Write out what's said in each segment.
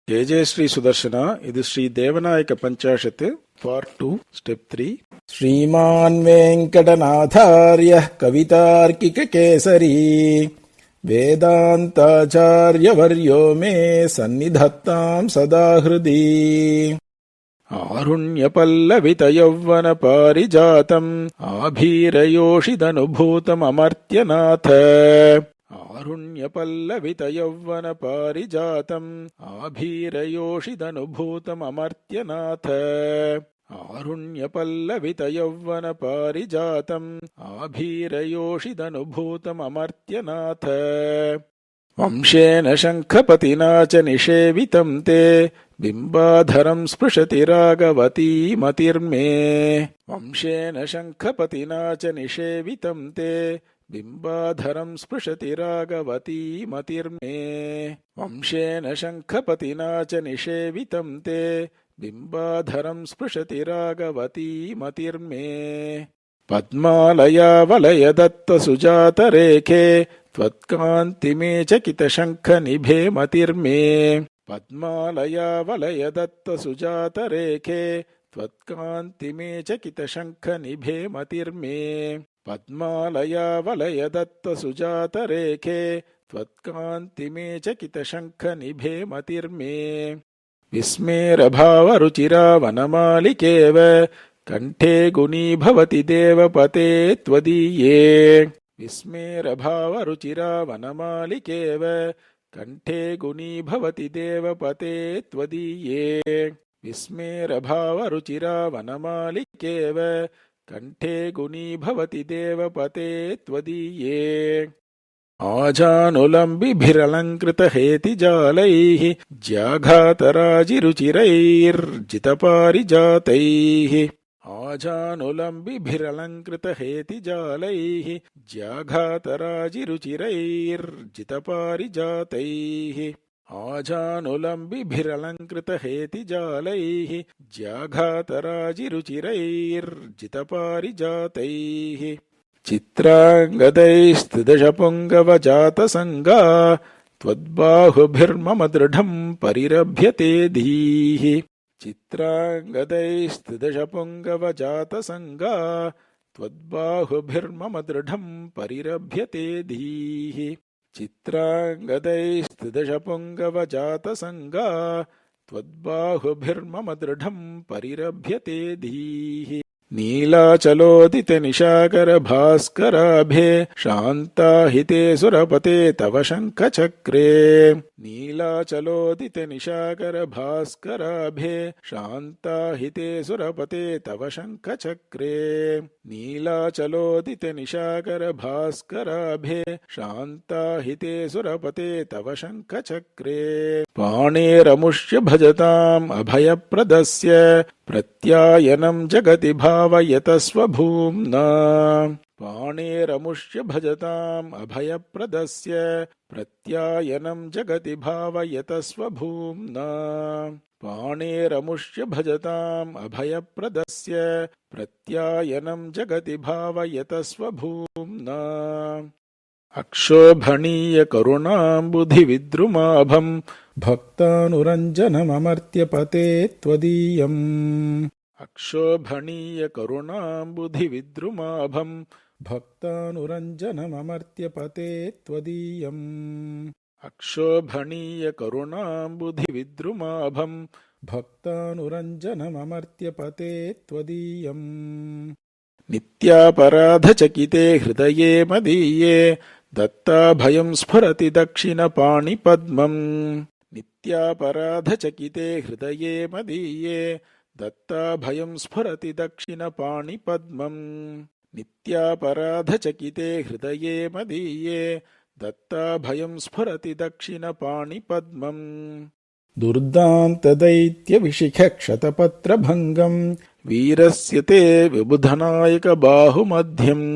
ಜಯ ಜಯ ಶ್ರೀ ಸುದರ್ಶನ. ಇದು Shri Devanayaka ಪಂಚಾಶತ್ part 2 step 3. ಶ್ರೀಮಾನ್ ವೆಂಕಟನಾಥಾರ್ಯ ಕವಿತಾರ್ಕಿಕ ಕೇಸರಿ ವೇದಾಂತಾಚಾರ್ಯವರ್ಯೋ ಮೇ ಸನ್ನಿಧತ್ತಾಂ ಸದಾ ಹೃದಿ. ಆರುಣ್ಯ ಪಲ್ಲವಿತ ಯೌವನ ಪಾರಿಜಾತಂ ಆಭೀರಯೋಷಿದನುಭೂತಮರ್ತ್ಯನಾಥ. ಆರುಣ್ಯ ಪಲ್ಲವಿತ ಯೌವನ ಪಾರಿಜಾತಂ ಆಭೀರಯೋಷಿದನುಭೂತಮರ್ತ್ಯನಾಥ. ಆರುಣ್ಯ ಪಲ್ಲವಿತ ಯೌವನ ಪಾರಿಜಾತಂ ಆಭೀರಯೋಷಿದನುಭೂತಮರ್ತ್ಯನಾಥ. ವಂಶೇನ ಶಂಖಪತಿನಾ ಚ ನಿಷೇವಿತಂ ತೇ ಬಿಂಬಾಧರಂ ಸ್ಪೃಶತಿ ರಾಗವತೀ ಮತಿರ್ಮೇ. ವಂಶೇನ ಶಂಖಪತಿನಾ ಚ ನಿಷೇವಿತಂ ತೇ ಬಿಂಬಾಧರಂ ಸ್ಪೃಶತಿ ರಾಗವತೀ ಮತಿರ್ಮೇ. ವಂಶೇನ ಶಂಖಪತಿನಾ ಚ ನಿಷೇವಿತಂ ತೇ ಬಿಂಬಾಧರಂ ಸ್ಪೃಶತಿ ರಾಗವತೀ ಮತಿರ್ಮೇ. ಪದ್ಮಾಲಯಾ ವಲಯ ದತ್ತ ಸುಜಾತ ರೇಖೆ ತ್ವತ್ಕಾಂತಿ ಮೇ ಚಕಿತ ಶಂಖ ನಿಭೇ ಮತಿರ್ಮೇ. ಪದ್ಮಾಲಯಾ ವಲಯ ದತ್ತ ಸುಜಾತ ರೇಖೆ ತ್ವತ್ಕಾಂತಿ ಮೇ ಚಕಿತ ಶಂಖ ನಿಭೇ ಮತಿರ್ಮೇ. ಪದ್ಮಾಲಯಾ ವಲಯ ದತ್ತ ಸುಜಾತ ರೇಖೆ ತ್ವತ್ಕಾಂತಿ ಮೇ ಚಕಿತ ಶಂಖ ನಿಭೇ ಮತಿರ್ಮೇ. ವಿಸ್ಮೇರ ಭಾವ ರುಚಿರಾ ವನಮಾಲಿಕೇವ ಕಂಠೇ ಗುಣೀಭವತಿ ದೇವಪತೆ ತ್ವದೀಯೇ. ವಿಸ್ಮೇರ ಭಾವ ರುಚಿರಾ ವನಮಾಲಿಕೇವ ಕಂಠೇ ಗುಣೀಭವತಿ ದೇವಪತೆ ತ್ವದೀಯೇ. ವಿಸ್ಮೇರ ಭಾವ ರುಚಿರಾ ವನಮಾಲಿಕೇವ ಕಂಠೇ ಗುಣೀಭವತಿ ದೇವಪತೆ ತ್ವದೀಯೇ. ಆಜಾನುಲಂಬಿಭಿರಲಂಕೃತ ಹೇತಿಜಾಲೈಃ ಜ್ಯಾಘಾತರಾಜಿರುಚಿರೈರ್ಜಿತಪಾರಿಜಾತೈಃ. ಆಜಾನುಲಂಬಿಭಿರಲಂಕೃತ ಹೇತಿಜಾಲೈಃ ಜ್ಯಾಘಾತರಾಜಿರುಚಿರೈರ್ಜಿತಪಾರಿಜಾತೈಃ. ಆಜಾನುಲಂಬಿಭಿರಲಂಕೃತ ಹೇತಿಜಾಲೈಃ ಜ್ಯಾಘಾತರಾಜಿರುಚಿರೈರ್ಜಿತಪಾರಿಜಾತೈಃ. ಚಿತ್ರಾಂಗದೈಸ್ತುದಶಪುಂಗವಜಾತಸಂಗಾ ತ್ವದ್ಬಾಹುಭಿರ್ಮಮ ದೃಢಂ ಪರಿರಭ್ಯತೆ ಧೀಃ. ಚಿತ್ರಾಂಗದೈಸ್ತುದಶಪುಂಗವಜಾತಸಂಗಾ ತ್ವದ್ಬಾಹುಭಿರ್ಮಮ ದೃಢಂ ಪರಿರಭ್ಯತೆ ಧೀಃ. ಚಿತ್ರಾಂಗದೈಸ್ತುದಶಪುಂಗವಜಾತಸಂಗಾ ತ್ವದ್ಬಾಹುಭಿರ್ಮಮ ದೃಢಂ ಪರಿರಭ್ಯತೆ ಧೀಃ. ನೀಲಾಚಲೋದಿತ ನಿಶಾಕರ ಭಾಸ್ಕರಾಭೆ ಶಾಂತಾಹಿತೆ ಸುರಪತೆ ತವ ಶಂಖಚಕ್ರೇ. ನೀಲಾಚಲೋದಿತ ನಿಶಾಕರ ಭಾಸ್ಕರಾಭೆ ಶಾಂತಾಹಿತೆ ಸುರಪತೆ ತವ ಶಂಖಚಕ್ರೇ. ನೀಲಾಚಲೋದಿತ ನಿಶಾಕರ ಭಾಸ್ಕರಾಭೆ ಶಾಂತಾಹಿತೆ ಸುರಪತೆ ತವ ಶಂಖಚಕ್ರೇ. ಪಾಣೇರಮುಷ್ಯ ಭಜತಾಂ ಅಭಯಪ್ರದಸ್ಯ ಪ್ರತ್ಯಾಯನಂ ಜಗತಿ ಭಾವಯತ ಸ್ವಭೂಮ್ನಾ. ಪಾಣೇರಮುಷ್ಯ ಭಜತಾಂ ಅಭಯಪ್ರದಸ್ಯ ಪ್ರತ್ಯಾಯನಂ ಜಗತಿ ಭಾವಯತ ಸ್ವಭೂಮ್ನಾ. ಪಾಣೇರಮುಷ್ಯ ಭಜತಾಂ ಅಭಯಪ್ರದಸ್ಯ ಪ್ರತ್ಯಾಯನಂ ಜಗತಿ ಭಾವಯತ ಸ್ವಭೂಮ್ನಾ. ಅಕ್ಷೋಭಣೀಯ ಕರುಣಾಂಬುಧಿ ವಿದ್ರುಮಾಭಂ ಭಕ್ತಾನುರಂಜನಮರ್ತ್ಯಪತೆ ತ್ವದೀಯಂ. ಅಕ್ಷೋಭಣೀಯ ಕರುಣಾಂಬುಧಿ ವಿದ್ರುಮಾಭಂ ಭಕ್ತಾನುರಂಜನಮರ್ತ್ಯಪತೆ ತ್ವದೀಯಂ. ಅಕ್ಷೋಭಣೀಯ ಕರುಣಾಂಬುಧಿ ವಿದ್ರುಮಾಭಂ ಭಕ್ತಾನುರಂಜನಮರ್ತ್ಯಪತೆ ತ್ವದೀಯಂ. ನಿತ್ಯಾಪರಾಧಚಕಿತೆ ಹೃದಯೇ ಮದೀಯೇ ದತ್ತಾಭಯಂ ಸ್ಫುರತಿ ದಕ್ಷಿಣಪಾಣಿಪದ್ಮಂ. ನಿತ್ಯಾಪರಾಧಚಕಿತೆ ಹೃದಯೇ ಮದೀಯೇ ದತ್ತಾಭಯಂ ಸ್ಫುರತಿ ದಕ್ಷಿಣಪಾಣಿಪದ್ಮಂ. ನಿತ್ಯಾಪರಾಧಚಕಿತೆ ಹೃದಯೇ ಮದೀಯೇ ದತ್ತಾಭಯಂ ಸ್ಫುರತಿ ದಕ್ಷಿಣಪಾಣಿಪದ್ಮಂ. दुर्दान्तदैत्यविशिखक्षतपत्रभङ्गम् वीरस्य ते विबुधनायकबाहुमध्यम्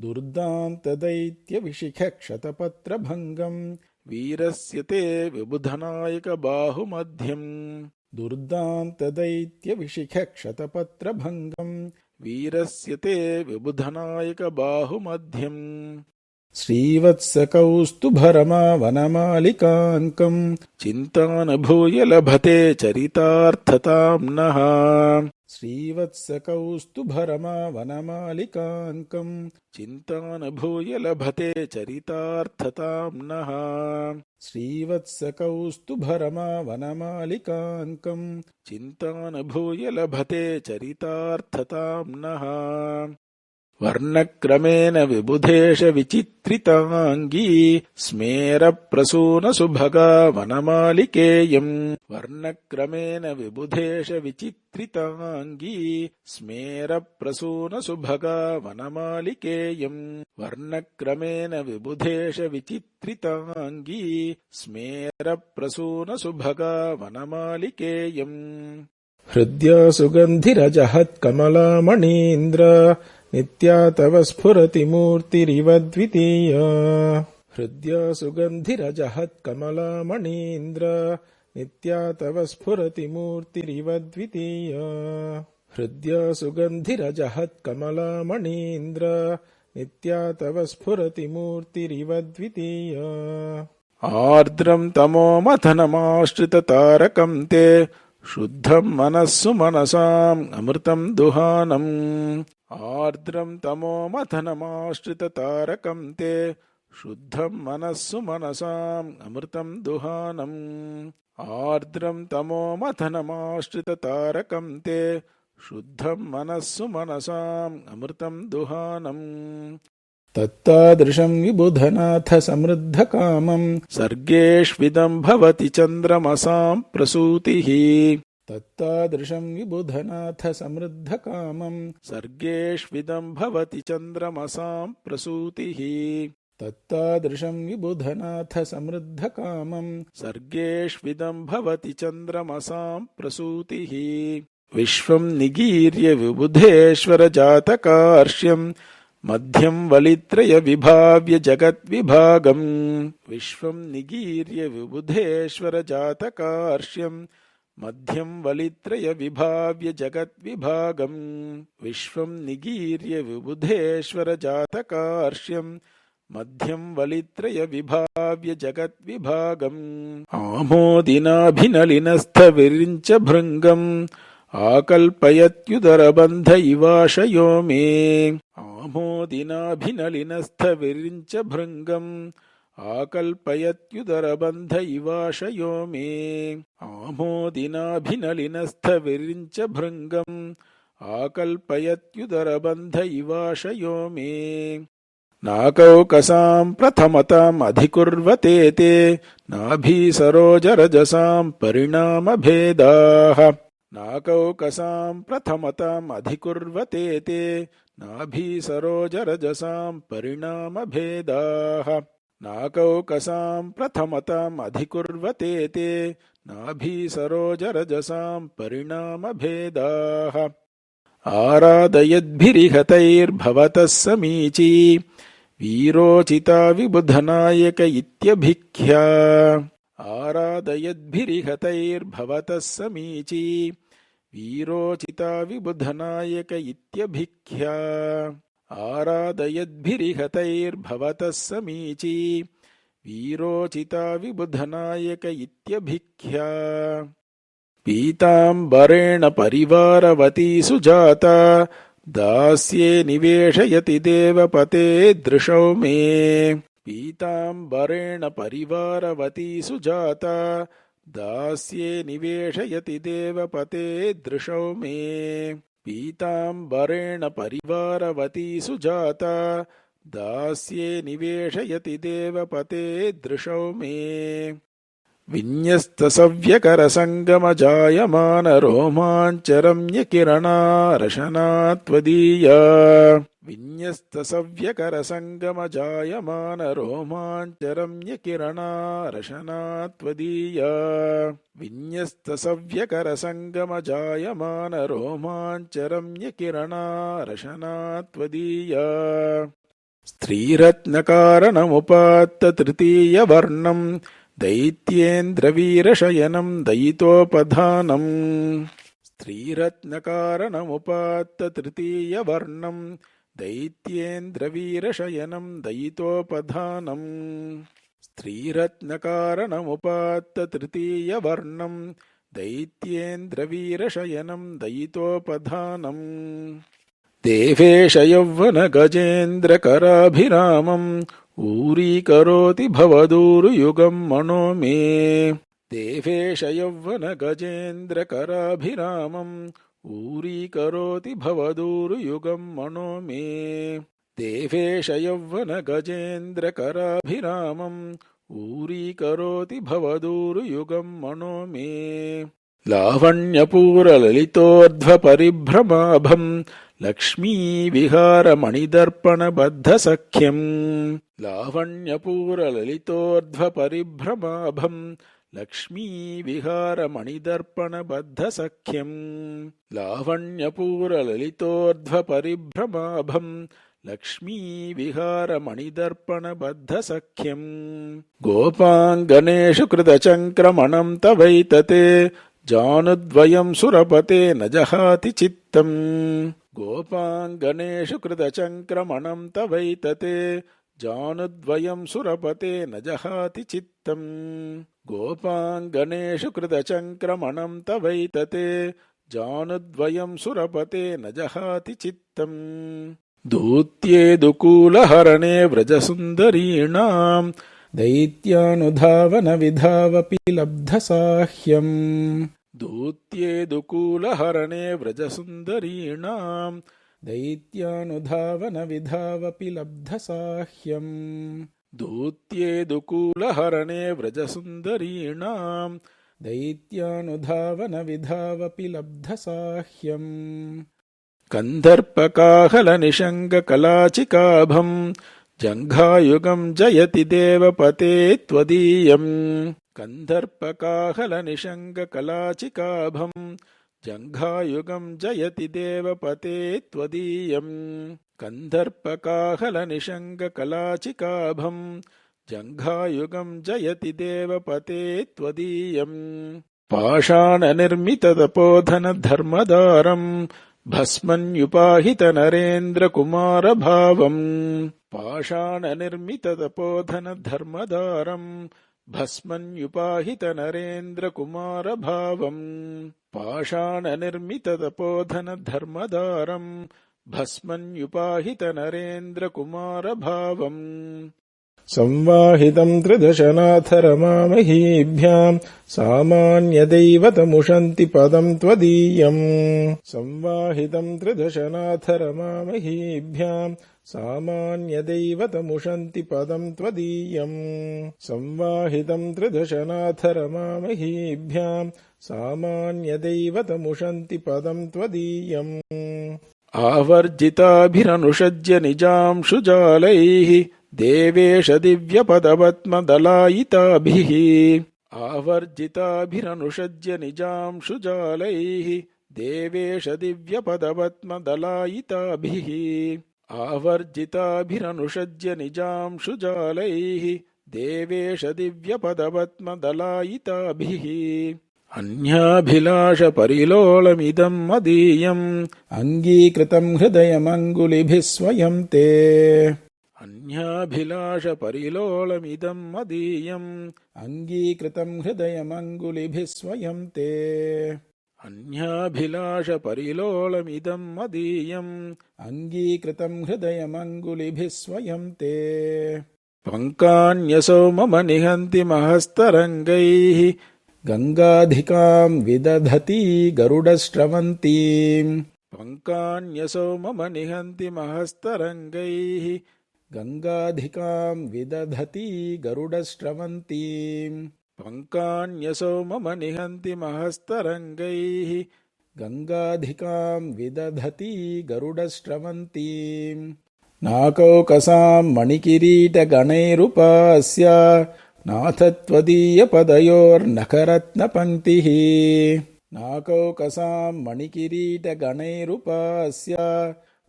दुर्दान्तदैत्यविशिखक्षतपत्रभङ्गम् वीरस्य ते विबुधनायकबाहुमध्यम् दुर्दान्तदैत्यविशिखक्षतपत्रभङ्गम् वीरस्य ते विबुधनायकबाहुमध्यम् श्रीवत्सकौस्तुभरमावनमालिकाङ्कम् चिन्तानभूय लभते चरितार्थताम् नः श्रीवत्सकौस्तुभरमावनमालिकाङ्कम् चिन्तानभूय लभते चरितार्थताम् नः श्रीवत्सकौस्तुभरमावनमालिकाङ्कम् चिन्तानभूय लभते चरितार्थताम् नः वर्णक्रमेण विबुधेश विचित्रिताङ्गी स्मेरप्रसूनसुभगा वनमालिकेयम् वर्णक्रमेण विबुधेश विचित्रिताङ्गी स्मेरप्रसूनसुभगा वनमालिकेयम् वर्णक्रमेण विबुधेश विचित्रिताङ्गी स्मेरप्रसूनसुभगा वनमालिकेयम् हृद्या सुगन्धिरजहत्कमलामणीन्द्र नित्या तव स्फुरति मूर्तिरिव द्वितीया हृद्या सुगन्धिरजहत्कमलामणीन्द्र नित्या तव स्फुरति मूर्तिरिव द्वितीया हृद्या सुगन्धिरजहत्कमलामणीन्द्र नित्या तव स्फुरति मूर्तिरिव द्वितीया आर्द्रम् तमोमथनमाश्रिततारकम् ते शुद्धम् मनस्सु मनसाम् अमृतम् दुहानम् आर्द्रम् तमोमथनमाश्रिततारकम् ते शुद्धम् मनस्सु मनसाम् अमृतम् दुहानम् आर्द्रम् तमोमथनमाश्रिततारकम् ते शुद्धम् मनस्सु मनसाम् अमृतम् दुहानम् तत्तादृशम् विबुधनाथ समृद्धकामम् सर्गेष्विदम् भवति चन्द्रमसाम् प्रसूतिः तत्तादृशम् विबुधनाथ समृद्धकामम् सर्गेष्विदम् भवति चन्द्रमसाम् प्रसूतिः तत्तादृशम् विबुधनाथ समृद्धकामम् सर्गेष्विदम् भवति चन्द्रमसाम् प्रसूतिः विश्वम् निगीर्य विबुधेश्वर जातकार्ष्यम् मध्यम् वलित्रय विभाव्य जगद्विभागम् विश्वम् निगीर्य विबुधेश्वर जातकार्ष्यम् मध्यम् वलित्रय विभाव्य जगद्विभागम् विश्वम् निगीर्य विबुधेश्वर जातकार्ष्यम् मध्यम् वलित्रय विभाव्य जगद्विभागम् आमोदिनाभिनलिनस्थविरिञ्च भृङ्गम् आकल्पयत्युदरबन्ध इवाशयो मे आमोदिनाभिनलिनस्थविरिञ्च भृङ्गम् आकल्पयत्युदरबन्ध इवाशयो मे आमोदिनाभिनलिनस्थविरिञ्च भृङ्गम् आकल्पयत्युदरबन्ध इवाशयो मे नाकौकसाम् प्रथमताम् अधिकुर्वते ते नाभीसरोजरजसाम् परिणामभेदाः नाकौकसाम् प्रथमताम् अधिकुर्वते ते नाभीसरोजरजसाम् परिणामभेदाः नाकौकसाम् प्रथमताम् अधिकुर्वते ते नाभीसरोजरजसाम् परिणामभेदाः आराधयद्भिरिहतैर्भवतः समीची वीरोचिता विबुधनायक इत्यभिख्या आराधयद्भिरिहतैर्भवतः समीची वीरोचिता विबुधनायक इत्यभिख्या आराधयद्भिरिहतैर्भवतः समीची वीरोचिता विबुधनायक इत्यभिख्या पीताम्बरेण परिवारवती सुजाता दास्ये निवेशयति देवपते दृशौ मे पीताम्बरेण परिवारवती सुजाता दास्ये निवेशयति देवपते दृशौ मे पीताम्बरेण परिवारवती सुजाता दास्ये निवेशयति देवपते दृशौ मे विन्यस्तसव्यकरसङ्गमजायमान रोमाञ्चरम्यकिरणा रशना त्वदीया विन्यस्तसव्यकरसङ्गमजायमानरोमाञ्चरम्यकिरणारशना विन्यस्तसव्यकरसङ्गमजायमानरोमाञ्चरम्यकिरणारशना त्वदीया स्त्रीरत्नकारणमुपात्ततृतीयवर्णम् दैत्येन्द्रवीरशयनम् दयितोपधानम् स्त्रीरत्नकारणमुपात्ततृतीयवर्णम् दैत्येन्द्रवीरशयनम् दयितोपधानम् स्त्रीरत्नकारणमुपात्ततृतीयवर्णम् दैत्येन्द्रवीरशयनम् दयितोपधानम् देवेश यौवनगजेन्द्रकराभिरामम् ऊरीकरोति भवदूरुयुगम् मनो मे देवेश यौवनगजेन्द्रकराभिरामम् ऊरीकरोति भवदूरुयुगम् मनो मे देवेश यौवनगजेन्द्रकराभिरामम् ऊरीकरोति भवदूरुयुगम् मनो मे लावण्यपूरललितोर्ध्वपरिभ्रमाभम् लक्ष्मीविहारमणिदर्पणबद्धसख्यम् लावण्यपूरललितोर्ध्वपरिभ्रमाभम् लक्ष्मीविहारमणिदर्पणबद्धसख्यम् लावण्यपूरललितोर्ध्वपरिभ्रमाभम् लक्ष्मीविहारमणिदर्पणबद्धसख्यम् गोपाङ्गनेषु कृतचङ्क्रमणम् तवैतते जानुद्वयम् सुरपते न जहाति चित्तम् गोपाङ्गनेषु कृतचङ्क्रमणम् तवैतते जानुद्वयम् सुरपते न जहाति चित्तम् गोपाङ्गनेषु कृतचङ्क्रमणम् तवैतते जानुद्वयम् सुरपते न जहाति चित्तम् दूत्येदुकूलहरणे व्रजसुन्दरीणाम् दैत्यानुधावनविधावपि लब्धसाह्यम् दूत्येदुकूलहरणे व्रजसुन्दरीणाम् दैत्यानुधावनविधावपि लब्धसाह्यम् दूत्येदुकूलहरणे व्रजसुन्दरीणाम् दैत्यानुधावनविधावपि लब्धसाह्यम् कन्दर्पकाहलनिषङ्गकलाचिकाभम् जङ्घायुगम् जयति देवपते त्वदीयम् कन्दर्पकाहलनिषङ्गकलाचिकाभम् जङ्घायुगम् जयति देवपते त्वदीयम् कन्दर्पकाहलनिषङ्गकलाचिकाभम् जङ्घायुगम् जयति देवपते त्वदीयम् पाषाणनिर्मिततपोधनधर्मदारम् भस्मन्युपाहितनरेन्द्रकुमारभावम् पाषाणनिर्मिततपोधनधर्मदारम् भस्मन्युपाहितनरेन्द्रकुमारभावम् पाषाणनिर्मिततपोधनधर्मदारम् भस्मन्युपाहितनरेन्द्रकुमारभावम् संवाहितम् त्रिदशनाथरमामहीभ्याम् सामान्यदैवतमुशन्ति पदम् त्वदीयम् संवाहितम् त्रिदशनाथरमामहीभ्याम् सामान्यदैवतमुशन्ति पदम् त्वदीयम् संवाहितम् त्रिदशनाथरमामहीभ्याम् सामान्यदैवतमुशन्ति पदम् त्वदीयम् आवर्जिताभिरनुषज्य निजांशुजालैः देवेश दिव्यपदपद्मदलायिताभिः आवर्जिताभिरनुषज्य निजांशुजालैः देवेश दिव्यपदपद्मदलायिताभिः आवर्जिताभिरनुषज्य निजांशुजालैः देवेश दिव्यपदपद्मदलायिताभिः अन्याभिलाषपरिलोलमिदम् मदीयम् अङ्गीकृतम् हृदयमङ्गुलिभिः स्वयं ते अन्याभिलाषपरिलोलमिदम् मदीयम् अङ्गीकृतम् हृदयमङ्गुलिभिः स्वयं ते अन्याभिलाषपरिलोलमिदम् मदीयम् अङ्गीकृतम् हृदयमङ्गुलिभिः स्वयं ते पङ्कान्यसौ मम निहन्ति महस्तरङ्गैः गङ्गाधिकाम् विदधती गरुडस्रवन्तीम् पङ्कान्यसौ मम निहन्ति महस्तरङ्गैः गङ्गाधिकाम् विदधती गरुडस्रवन्तीम् पङ्कान्यसौ मम निहन्ति महस्तरङ्गैः गङ्गाधिकाम् विदधती गरुडस्रवन्तीम् नाकौकसाम् मणिकिरीटगणैरुपास्य नाथ त्वदीयपदयोर्नखरत्नपङ्क्तिः नाकौकसाम् मणिकिरीटगणैरुपास्य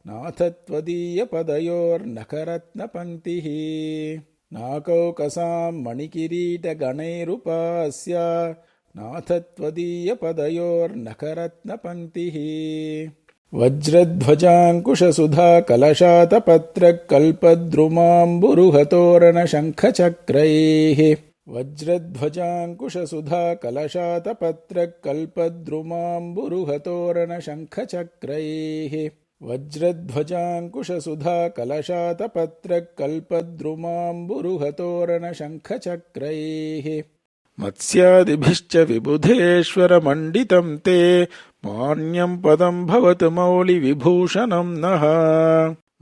नाथ त्वदीयपदयोर्नखरत्नपङ्क्तिः नाकौकसाम् मणिकिरीटगणैरुपास्य नाथ त्वदीयपदयोर्नखरत्नपङ्क्तिः वज्रध्वजाङ्कुशसुधा कलशातपत्रकल्पद्रुमाम्बुरुहतोरणशङ्खचक्रैः वज्रध्वजाङ्कुशसुधा कलशातपत्रकल्पद्रुमाम्बुरुहतोरणशङ्खचक्रैः वज्रध्वजाङ्कुशसुधा कलशातपत्रकल्पद्रुमाम्बुरुहतोरणशङ्खचक्रैः मत्स्यादिभिश्च विबुधेश्वरमण्डितं ते मान्यं पदं भवतु मौलिविभूषणं नः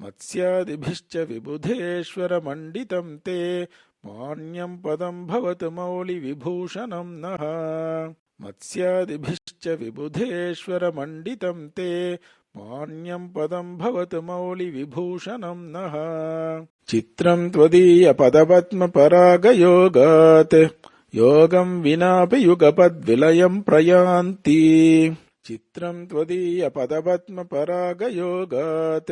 मत्स्यादिभिश्च विबुधेश्वरमण्डितं ते मान्यं पदं भवतु मौलिविभूषणं नः मत्स्यादिभिश्च विबुधेश्वरमण्डितं ते मान्यं पदं भवतु मौलिविभूषणं नः चित्रं त्वदीयपदपद्मपरागयोगात् योगं विनापि युगपद्विलयं प्रयान्ति चित्रं त्वदीयपदपद्मपरागयोगात्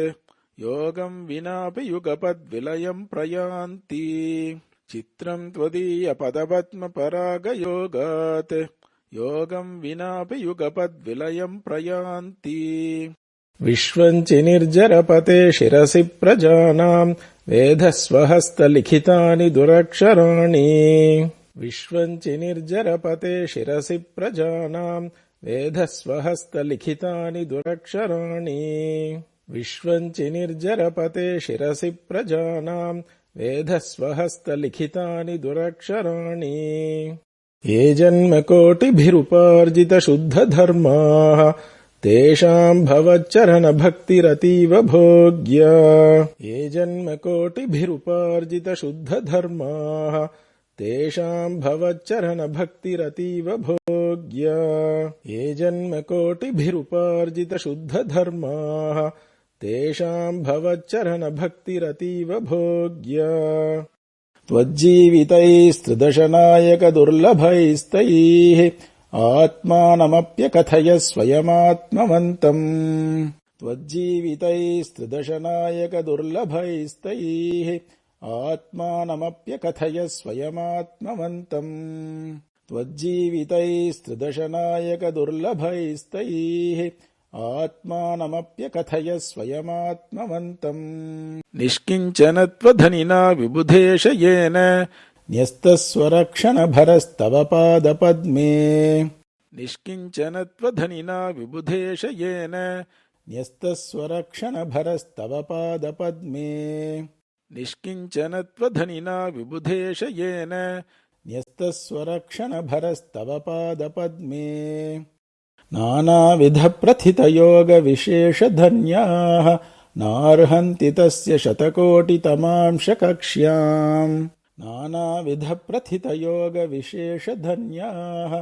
योगं विनापि युगपद्विलयं प्रयान्ति चित्रं त्वदीयपदपद्मपरागयोगात् योगं विनापि युगपद्विलयं प्रयान्ति विश्वं च निर्जरपते शिरसि प्रजानां वेधस्वहस्तलिखितानि दुरक्षराणि विश्वं च निर्जरपते शिरसि प्रजानां वेधस्वहस्तलिखितानि दुरक्षराणि विश्वं च निर्जरपते शिरसि प्रजानां वेधस्वहस्तलिखितानि दुरक्षराणि ये जन्मकोटिभिरुपार्जितशुद्धधर्माः तेषां भवच्चरणभक्तिरतीव भोग्या ये जन्मकोटिभिरुपार्जितशुद्धधर्माः तेषां भवच्चरणभक्तिरतीव भोग्या ये जन्मकोटिभिरुपार्जितशुद्धधर्माः तेषां भवच्चरणभक्तिरतीव भोग्या त्वज्जीवितैस्त्रिदशनायकदुर्लभैस्तैः आत्मानमप्यकथय स्वयमात्मवन्तम् त्वज्जीवितैस्त्रिदशनायकदुर्लभैस्तैः आत्मानमप्यकथय स्वयमात्मवन्तम् त्वज्जीवितैस्त्रिदशनायकदुर्लभैस्तैः आत्मानमप्यकथय स्वयमात्मवन्तम् निष्किञ्चनत्वधनिना विबुधेश येन न्यस्तस्वरक्षणभरस्तव पादपद्मे निष्किञ्चनत्वधनिना विबुधेश येन न्यस्तस्वरक्षणभरस्तव पादपद्मे निष्किञ्चनत्वधनिना विबुधेश येन न्यस्तस्वरक्षणभरस्तव पादपद्मे नानाविधप्रथितयोगविशेषधन्याः नार्हन्ति तस्य शतकोटितमांशकक्ष्याम् नानाविधप्रथितयोगविशेषधन्याः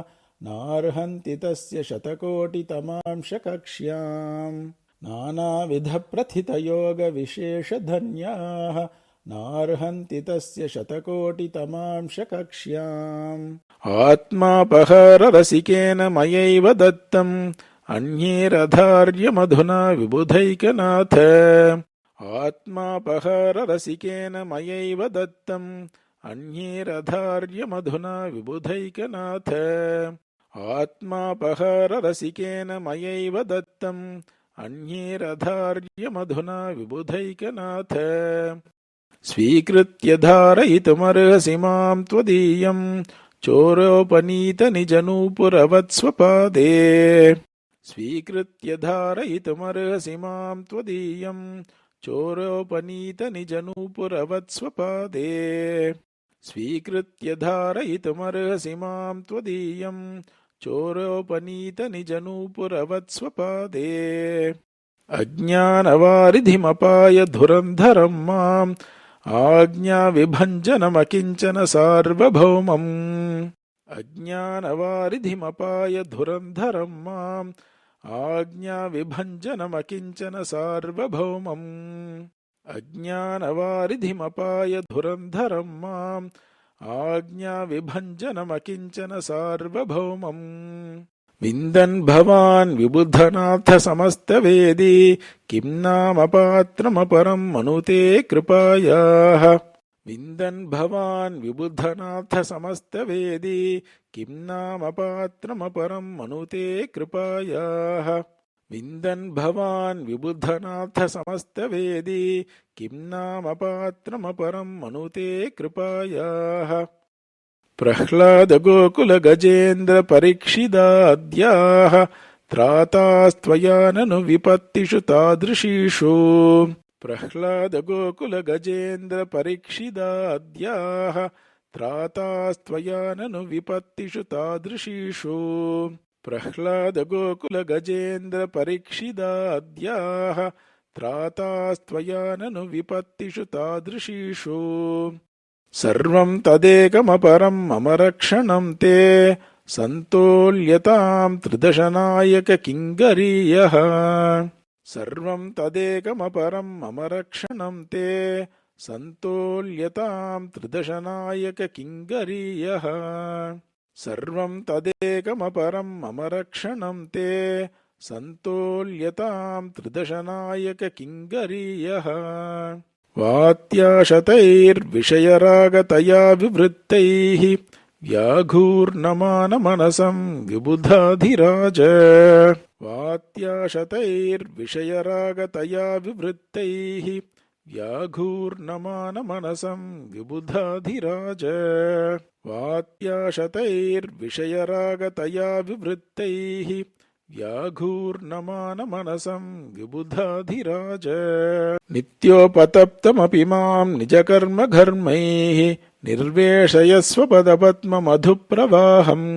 नार्हन्ति तस्य शतकोटितमांशकक्ष्याम् नानाविधप्रथितयोगविशेषधन्याः नार्हन्ति तस्य शतकोटितमांशकक्ष्याम् आत्मापहाररसिकेन मयैव दत्तम् अन्यैरधार्यमधुना विबुधैकनाथ आत्मापहाररसिकेन मयैव दत्तम् अन्यैरधार्यमधुना विबुधैकनाथ आत्मापहाररसिकेन मयैव दत्तम् अन्यैरधार्यमधुना विबुधैकनाथ स्वीकृत्य धारयितुमर्हसि मां त्वदीयम् चोरोपनीतनिजनूपुरवत्स्वपादे स्वीकृत्य धारयितुमर्हसि मां त्वदीयम् चोरोपनीतनिजनूपुरवत्स्वपादे स्वीकृत्य धारयितुमर्हसि मां त्वदीयम् चोरोपनीतनिजनूपुरवत्स्वपादे अज्ञानवारिधिमपाय धुरन्धरं माम् आज्ञाविभञ्जनमकिञ्चन सार्वभौमम् अज्ञानवारिधिमपाय धुरन्धरं माम् आज्ञाविभञ्जनमकिञ्चन सार्वभौमम् अज्ञानवारिधिमपाय धुरन्धरं माम् आज्ञाविभञ्जनमकिञ्चन सार्वभौमम् विन्दन् भवान् विबुधनाथ समस्तवेदी किं नाम पात्रमपरं मनुते कृपायाः विन्दन् भवान् विबुधनाथ समस्तवेदी किं नाम पात्रमपरं मनुते कृपायाः विन्दन् भवान् विबुधनाथ समस्तवेदी किं नाम पात्रमपरं मनुते कृपायाः प्रह्लाद गोकुल गजेन्द्र परीक्षिताद्याः त्रातास्त्वया ननु विपत्तिषु तादृशीषु प्रह्लाद गोकुल गजेन्द्र परीक्षिताद्याः त्रातास्त्वया ननु विपत्तिषु तादृशीषु प्रह्लाद गोकुल गजेन्द्र परीक्षिताद्याः त्रातास्त्वया ननु विपत्तिषु तादृशीषु सर्वं तदेकमपरं मम रक्षणं ते सन्तोल्यतां त्रिदशनायक किङ्करीयः सर्वं तदेकमपरं मम रक्षणं ते सन्तोल्यतां त्रिदशनायक किङ्करीयः सर्वं तदेकमपरं मम रक्षणं ते सन्तोल्यतां त्रिदशनायक किङ्करीयः वात्याशतैर्विषयरागतया विवृत्तैः व्याघूर्णमानमनसं विबुधाधिराज वात्याशतैर्विषयरागतया विवृत्तैः व्याघूर्णमानमनसं विबुधाधिराज वात्याशतैर्विषयरागतया विवृत्तैः व्याघूर्णमानमनसं विबुधाधिराज नित्योपतप्तमपि मां निजकर्मघर्मैः निर्वेशयस्व पदपद्ममधुप्रवाहम्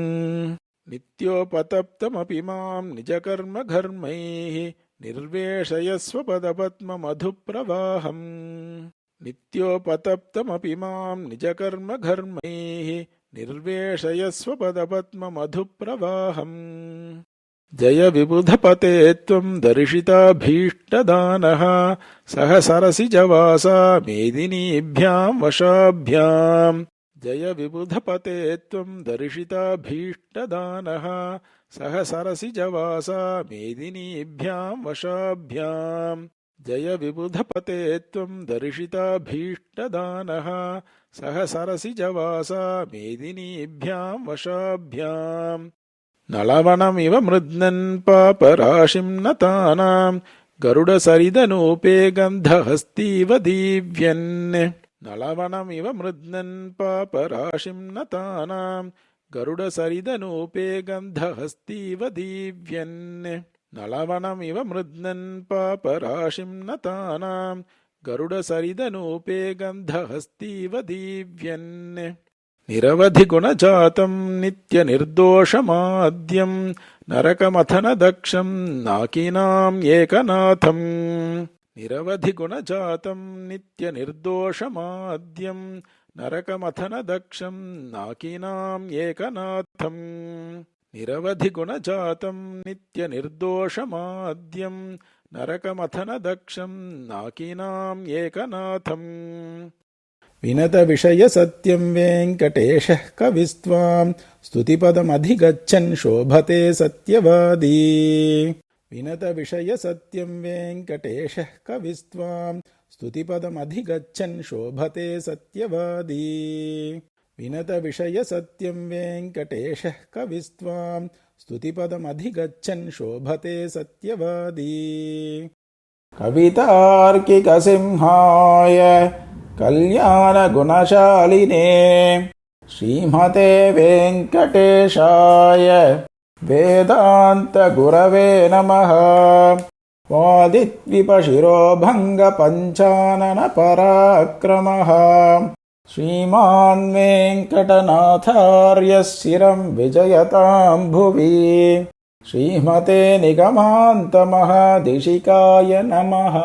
नित्योपतप्तमपि मां निजकर्मघर्मैः निर्वेशयस्व पदपद्ममधुप्रवाहम् नित्योपतप्तमपि मां निजकर्मघर्मैः निर्वेशयस्व पदपद्ममधुप्रवाहम् जय विबुधपते त्वं दर्शिताभीष्टदानः सहसरसिजवासा मेदिनीभ्यां वशाभ्याम् जय विबुधपते त्वं दर्शिताभीष्टदानः सहसरसिजवासा मेदिनीभ्यां वशाभ्याम् जय विबुधपते त्वं दर्शिताभीष्टदानः सहसरसिजवासा मेदिनीभ्यां वशाभ्याम् नलवनमिव मृद्नन् पापराशिं नतानां गरुडसरिदनूपे गन्धहस्तीव दीव्यन् नलवनमिव मृद्नन् पापराशिं नतानां गरुडसरिदनूपे गन्धहस्तीव दीव्यन् नलवनमिव मृद्नन् पापराशिं नतानां गरुडसरिदनूपे गन्धहस्तीव दीव्यन् निरवधिगुणजातं नित्यनिर्दोषमाद्यं नरकमथनदक्षं नाकिनाम् एकनाथम् निरवधिगुणजातं नित्यनिर्दोषमाद्यं नरकमथनदक्षं नाकिनाम् एकनाथम् निरवधिगुणजातं नित्यनिर्दोषमाद्यं नरकमथनदक्षं नाकिनाम् एकनाथम् विनतविषयसत्यं वेङ्कटेशः कविस्त्वां स्तुतिपदमधिगच्छन् शोभते सत्यवादी विनतविषयसत्यं वेङ्कटेशः कविस्त्वां स्तुतिपदमधिगच्छन् शोभते सत्यवादी विनतविषयसत्यं वेङ्कटेशः कविस्त्वां स्तुतिपदमधिगच्छन् शोभते सत्यवादी कवितार्किकसिंहाय कल्याणगुणशालिने श्रीमते वेङ्कटेशाय वेदान्तगुरवे नमः वादिद्विपशिरोभङ्गपञ्चाननपराक्रमः श्रीमान् वेङ्कटनाथार्यः शिरं विजयतां भुवि श्रीमते निगमान्तमहादेशिकाय नमः।